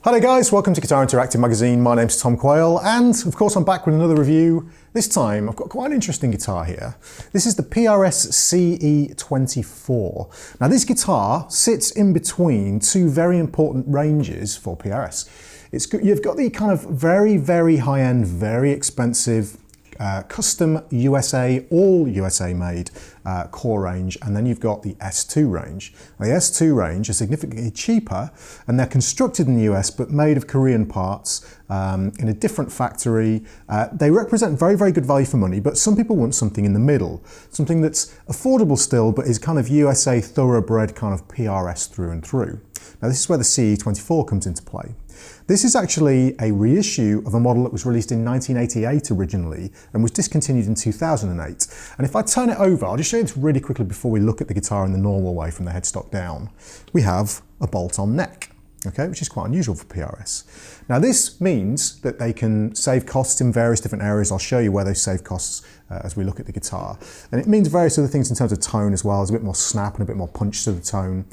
Hi there guys, welcome to Guitar Interactive Magazine. My name's Tom Quayle and of course I'm back with another review. This time I've got quite an interesting guitar here. This is the PRS CE24. Now this guitar sits in between two very important ranges for PRS. You've got the kind of very high-end, very expensive custom USA, all USA made core range, and then you've got the S2 range. Now, the S2 range is significantly cheaper and they're constructed in the US but made of Korean parts in a different factory. They represent very good value for money, but some people want something in the middle, something that's affordable still but is kind of USA thoroughbred kind of PRS through and through. Now this is where the CE24 comes into play. This is actually a reissue of a model that was released in 1988 originally and was discontinued in 2008. And if I turn it over, I'll just show you this really quickly before we look at the guitar in the normal way from the headstock down. We have a bolt-on neck, okay, which is quite unusual for PRS. Now this means that they can save costs in various different areas. I'll show you where they save costs as we look at the guitar. And it means various other things in terms of tone as well. There's a bit more snap and a bit more punch to the tone.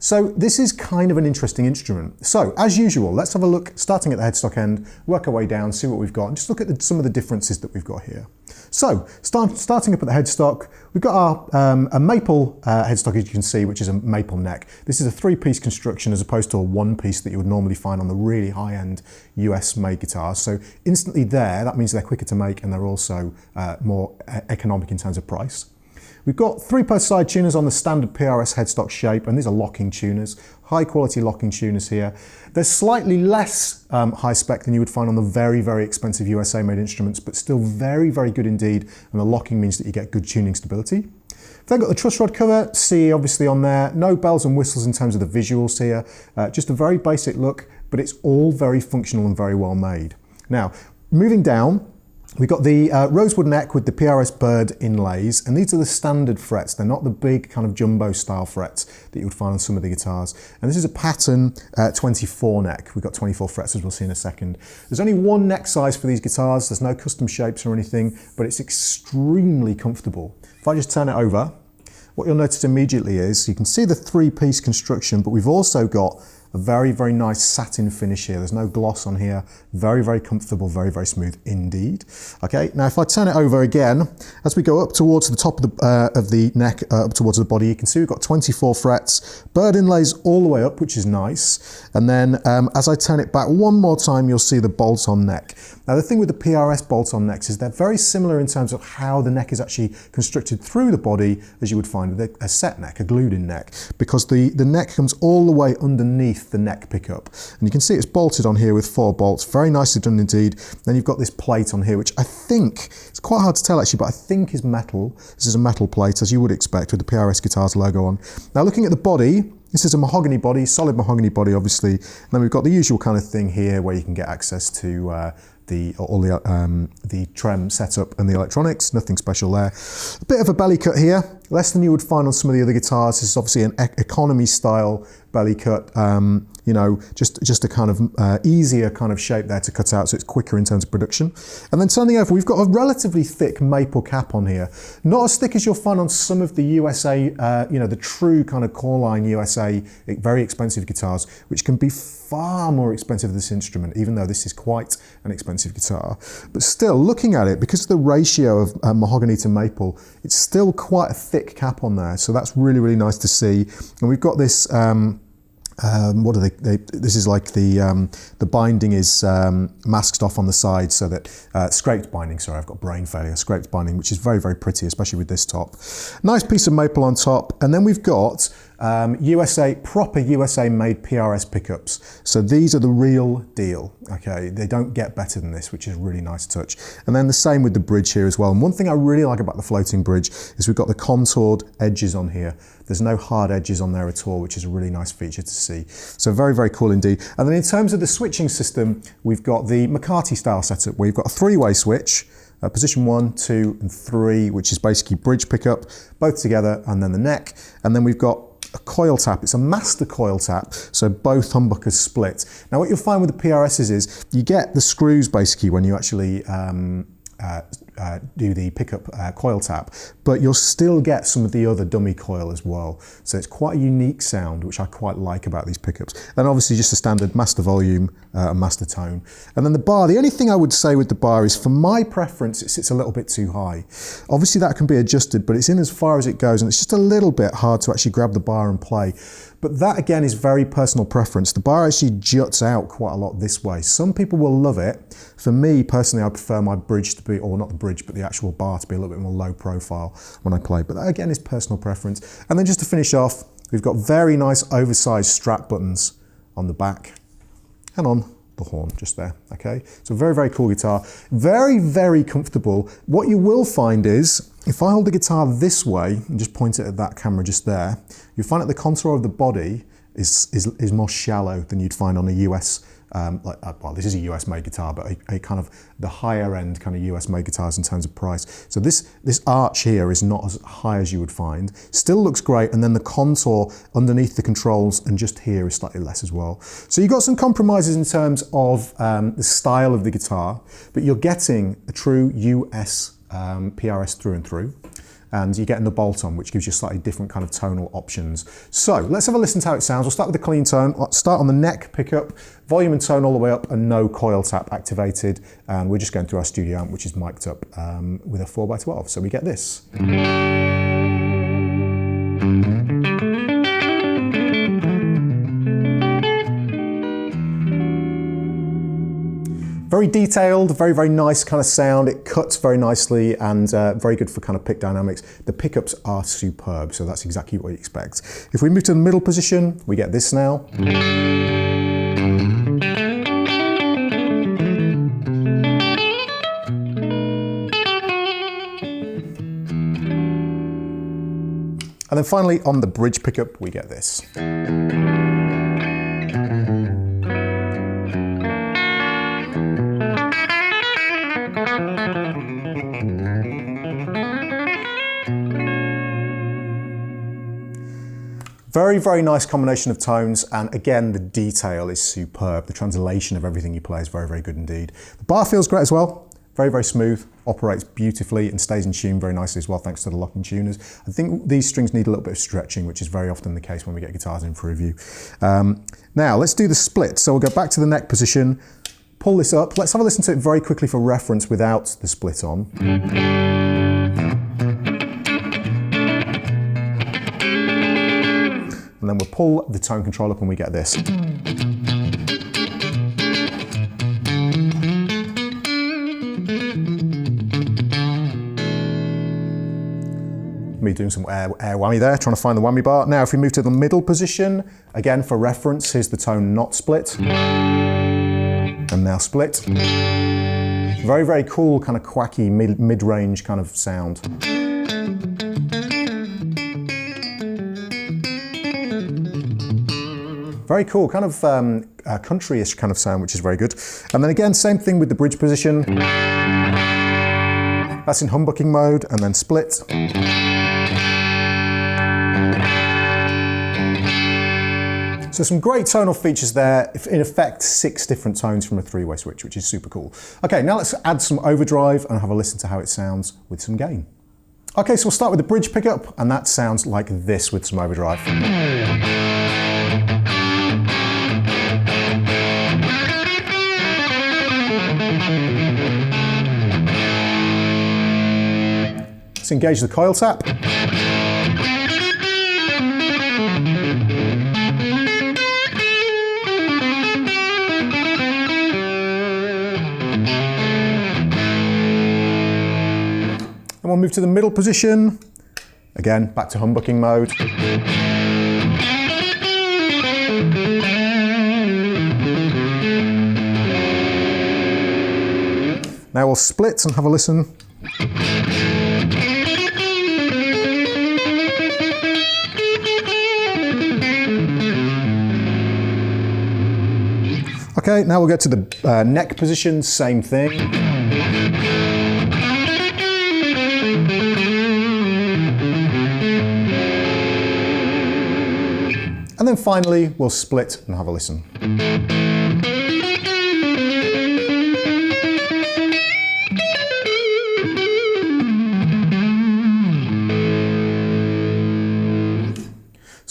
So this is kind of an interesting instrument. So as usual, let's have a look, starting at the headstock end, work our way down, see what we've got, and just look at some of the differences that we've got here. So starting up at the headstock, we've got our a maple headstock, as you can see, which is a maple neck. This is a three-piece construction as opposed to a one-piece that you would normally find on the really high-end US-made guitars. So instantly there, that means they're quicker to make and they're also more economic in terms of price. We've got three-post side tuners on the standard PRS headstock shape, and these are locking tuners, high-quality locking tuners here. They're slightly less high-spec than you would find on the very expensive USA-made instruments, but still very good indeed, and the locking means that you get good tuning stability. They've got the truss rod cover, CE obviously on there, no bells and whistles in terms of the visuals here, just a very basic look, but it's all very functional and very well made. Now, moving down, we've got the rosewood neck with the PRS bird inlays, and these are the standard frets. They're not the big kind of jumbo style frets that you would find on some of the guitars. And this is a pattern 24 neck. We've got 24 frets, as we'll see in a second. There's only one neck size for these guitars. There's no custom shapes or anything, but it's extremely comfortable. If I just turn it over, what you'll notice immediately is you can see the three-piece construction, but we've also got a very nice satin finish here. There's no gloss on here. Very comfortable, very smooth indeed. Okay, now if I turn it over again, as we go up towards the top of the neck, up towards the body, you can see we've got 24 frets, bird inlays all the way up, which is nice. And then as I turn it back one more time, you'll see the bolt-on neck. Now the thing with the PRS bolt-on necks is they're very similar in terms of how the neck is actually constructed through the body as you would find with a set neck, a glued-in neck, because the neck comes all the way underneath the neck pickup. And you can see it's bolted on here with 4 bolts, very nicely done indeed. Then you've got this plate on here, which I think, it's quite hard to tell actually, but I think is metal. This is a metal plate, as you would expect, with the PRS Guitars logo on. Now looking at the body, this is a mahogany body, solid mahogany body obviously. And then we've got the usual kind of thing here where you can get access to the trem setup and the electronics, nothing special there. A bit of a belly cut here, less than you would find on some of the other guitars. This is obviously an economy style belly cut, you know, just a kind of easier kind of shape there to cut out, so it's quicker in terms of production. And then turning over, we've got a relatively thick maple cap on here. Not as thick as you'll find on some of the USA, you know, the true kind of core line USA, very expensive guitars, which can be far more expensive than this instrument, even though this is quite an expensive guitar. But still, looking at it, because of the ratio of mahogany to maple, it's still quite a thick cap on there, so that's really nice to see. And we've got this, what are they? This is like the binding is masked off on the side, so that scraped binding. Sorry, I've got brain failure. Scraped binding, which is very pretty, especially with this top. Nice piece of maple on top, and then we've got proper USA made PRS pickups. So these are the real deal, okay? They don't get better than this, which is a really nice touch. And then the same with the bridge here as well. And one thing I really like about the floating bridge is we've got the contoured edges on here. There's no hard edges on there at all, which is a really nice feature to see. So very cool indeed. And then in terms of the switching system, we've got the McCarty style setup where you've got a 3-way switch, position 1, 2, and 3, which is basically bridge pickup, both together, and then the neck. And then we've got a coil tap. It's a master coil tap, so both humbuckers split. Now what you'll find with the PRSs is you get the screws basically when you actually do the pickup coil tap, but you'll still get some of the other dummy coil as well. So it's quite a unique sound, which I quite like about these pickups. Then obviously just a standard master volume and master tone. And then the bar, the only thing I would say with the bar is, for my preference, it sits a little bit too high. Obviously that can be adjusted, but it's in as far as it goes, and it's just a little bit hard to actually grab the bar and play. But that again is very personal preference. The bar actually juts out quite a lot this way. Some people will love it. For me personally, I prefer my bridge to be, or not the bridge, but the actual bar to be a little bit more low profile when I play. But that again is personal preference. And then just to finish off, we've got very nice oversized strap buttons on the back and on the horn just there, okay? So very, very cool guitar. Very, very comfortable. What you will find is, if I hold the guitar this way and just point it at that camera just there, you'll find that the contour of the body is more shallow than you'd find on a US, well, this is a US made guitar, but a kind of the higher end kind of US made guitars in terms of price. So this arch here is not as high as you would find. Still looks great, and then the contour underneath the controls and just here is slightly less as well. So you've got some compromises in terms of the style of the guitar, but you're getting a true US PRS through and through. And you're getting the bolt-on, which gives you slightly different kind of tonal options. So let's have a listen to how it sounds. We'll start with the clean tone. Let's start on the neck pickup, volume and tone all the way up, and no coil tap activated. And we're just going through our studio amp, which is mic'd up with a 4x12. So we get this. Very detailed, very, very nice kind of sound. It cuts very nicely and very good for kind of pick dynamics. The pickups are superb, so that's exactly what you expect. If we move to the middle position, we get this now. And then finally, on the bridge pickup, we get this. Very, very nice combination of tones, and again, the detail is superb. The translation of everything you play is very, very good indeed. The bar feels great as well. Very, very smooth, operates beautifully and stays in tune very nicely as well, thanks to the locking tuners. I think these strings need a little bit of stretching, which is very often the case when we get guitars in for review. Now, let's do the split. So we'll go back to the neck position, pull this up. Let's have a listen to it very quickly for reference without the split on. And then we'll pull the tone control up and we get this. Me doing some air whammy there, trying to find the whammy bar. Now if we move to the middle position, again for reference, here's the tone not split. And now split. Very, very cool, kind of quacky, mid-range kind of sound. Very cool, kind of country-ish kind of sound, which is very good. And then again, same thing with the bridge position. That's in humbucking mode, and then split. So some great tonal features there. In effect, 6 different tones from a 3-way switch, which is super cool. Okay, now let's add some overdrive and have a listen to how it sounds with some gain. Okay, so we'll start with the bridge pickup, and that sounds like this with some overdrive. Let's engage the coil tap. And we'll move to the middle position. Again, back to humbucking mode. Now we'll split and have a listen. Okay, now we'll get to the neck position, same thing. And then finally, we'll split and have a listen.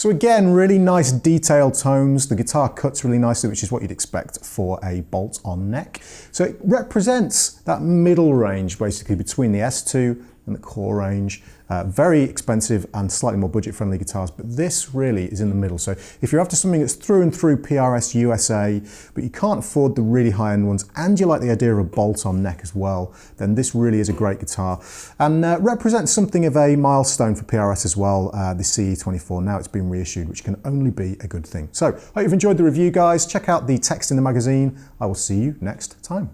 So again, really nice detailed tones. The guitar cuts really nicely, which is what you'd expect for a bolt-on neck. So it represents that middle range, basically, between the S2 and the core range. Very expensive and slightly more budget-friendly guitars, but this really is in the middle. So if you're after something that's through and through PRS USA, but you can't afford the really high-end ones, and you like the idea of a bolt-on neck as well, then this really is a great guitar, and represents something of a milestone for PRS as well, the CE24. Now it's been reissued, which can only be a good thing. So, hope you've enjoyed the review, guys. Check out the text in the magazine. I will see you next time.